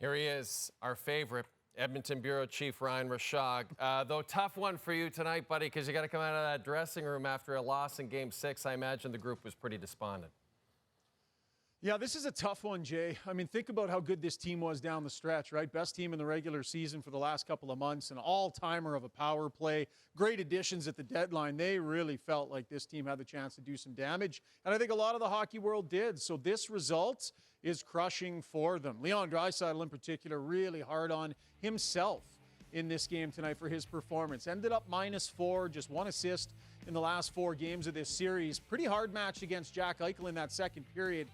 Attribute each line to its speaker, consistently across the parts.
Speaker 1: Here he is, our favorite, Edmonton Bureau Chief Ryan Rishaug. Though tough one for you tonight, buddy, because you got to come out of that dressing room after a loss in Game 6. I imagine the group was pretty despondent.
Speaker 2: Yeah, this is a tough one, Jay. I mean, think about how good this team was down the stretch, right? Best team in the regular season for the last couple of months, an all-timer of a power play, great additions at the deadline. They really felt like this team had the chance to do some damage, and I think a lot of the hockey world did. So this result is crushing for them. Leon Draisaitl in particular, really hard on himself in this game tonight for his performance. Ended up -4, just one assist in the last 4 games of this series. Pretty hard match against Jack Eichel in that second period.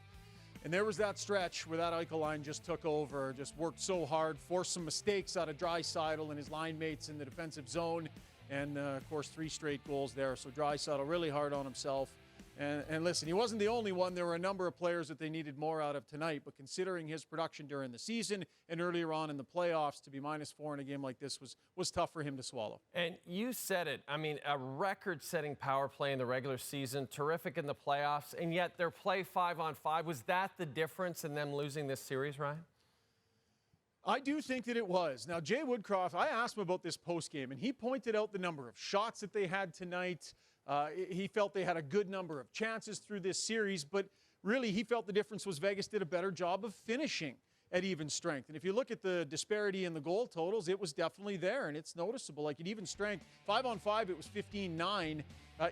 Speaker 2: And there was that stretch where that Eichel line just took over, just worked so hard, forced some mistakes out of Draisaitl and his line mates in the defensive zone, and, of course, 3 straight goals there. So Draisaitl really hard on himself. And listen, he wasn't the only one. There were a number of players that they needed more out of tonight, but considering his production during the season and earlier on in the playoffs, to be -4 in a game like this was tough for him to swallow.
Speaker 1: And you said it. I mean, a record-setting power play in the regular season, terrific in the playoffs, and yet their play 5-on-5. Was that the difference in them losing this series, Ryan?
Speaker 2: I do think that it was. Now, Jay Woodcroft, I asked him about this postgame, and he pointed out the number of shots that they had tonight. He felt they had a good number of chances through this series, but really he felt the difference was Vegas did a better job of finishing at even strength. And if you look at the disparity in the goal totals, it was definitely there, and it's noticeable. Like at even strength, 5-on-5, it was 15-9.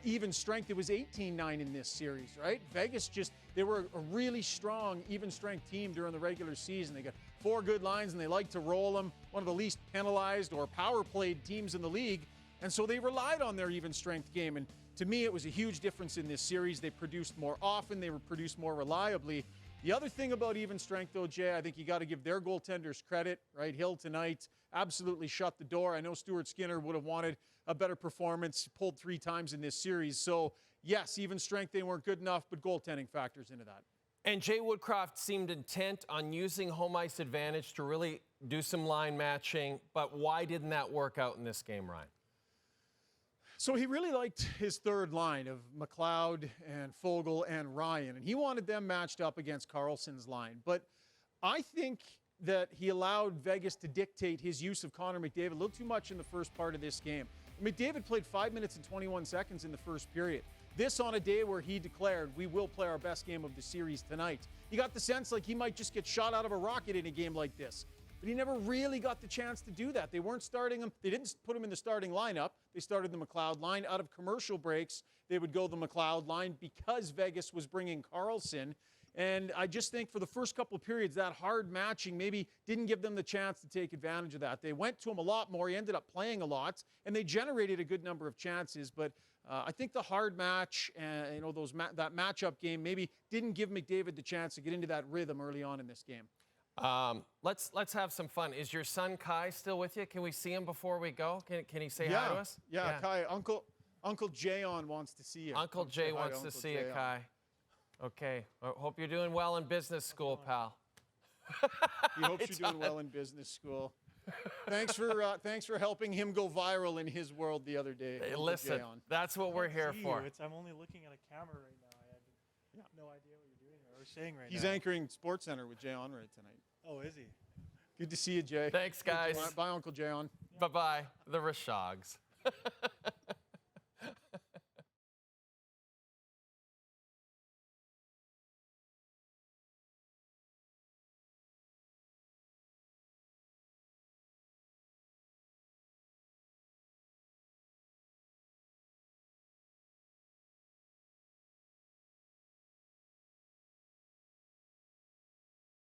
Speaker 2: Even strength, it was 18-9 in this series, right? Vegas they were a really strong even strength team during the regular season. They got 4 good lines, and they like to roll them. One of the least penalized or power played teams in the league. And so they relied on their even strength game. And to me, it was a huge difference in this series. They produced more often. They were produced more reliably. The other thing about even strength, though, Jay, I think you got to give their goaltenders credit, right? Hill tonight absolutely shut the door. I know Stuart Skinner would have wanted a better performance, pulled 3 times in this series. So, yes, even strength, they weren't good enough, but goaltending factors into that.
Speaker 1: And Jay Woodcroft seemed intent on using home ice advantage to really do some line matching. But why didn't that work out in this game, Ryan?
Speaker 2: So he really liked his third line of McLeod and Foegele and Ryan, and he wanted them matched up against Karlsson's line. But I think that he allowed Vegas to dictate his use of Connor McDavid a little too much in the first part of this game. McDavid played 5 minutes and 21 seconds in the first period. This on a day where he declared, we will play our best game of the series tonight. You got the sense like he might just get shot out of a rocket in a game like this. But he never really got the chance to do that. They weren't starting him. They didn't put him in the starting lineup. They started the McLeod line. Out of commercial breaks, they would go the McLeod line because Vegas was bringing Karlsson. And I just think for the first couple of periods, that hard matching maybe didn't give them the chance to take advantage of that. They went to him a lot more. He ended up playing a lot, and they generated a good number of chances. But I think the hard match, that matchup game maybe didn't give McDavid the chance to get into that rhythm early on in this game.
Speaker 1: Let's have some fun. Is your son Kai still with you? Can we see him before we go? Can he say hi to us?
Speaker 2: Yeah, Kai, Uncle Jay wants to see you.
Speaker 1: Uncle Jay wants to see you, Kai. Okay. I hope you're doing well in business school, pal.
Speaker 2: He hopes you're doing well in business school. Thanks for helping him go viral in his world the other day.
Speaker 1: Hey, listen, that's what we're here for.
Speaker 3: I'm only looking at a camera right now. I have no idea what you're doing or saying right now.
Speaker 2: He's anchoring SportsCenter with Jay Onrait tonight.
Speaker 3: Oh, is he?
Speaker 2: Good to see you, Jay.
Speaker 1: Thanks, guys.
Speaker 2: Bye, Uncle Jay on.
Speaker 1: Bye-bye. The Rishaugs.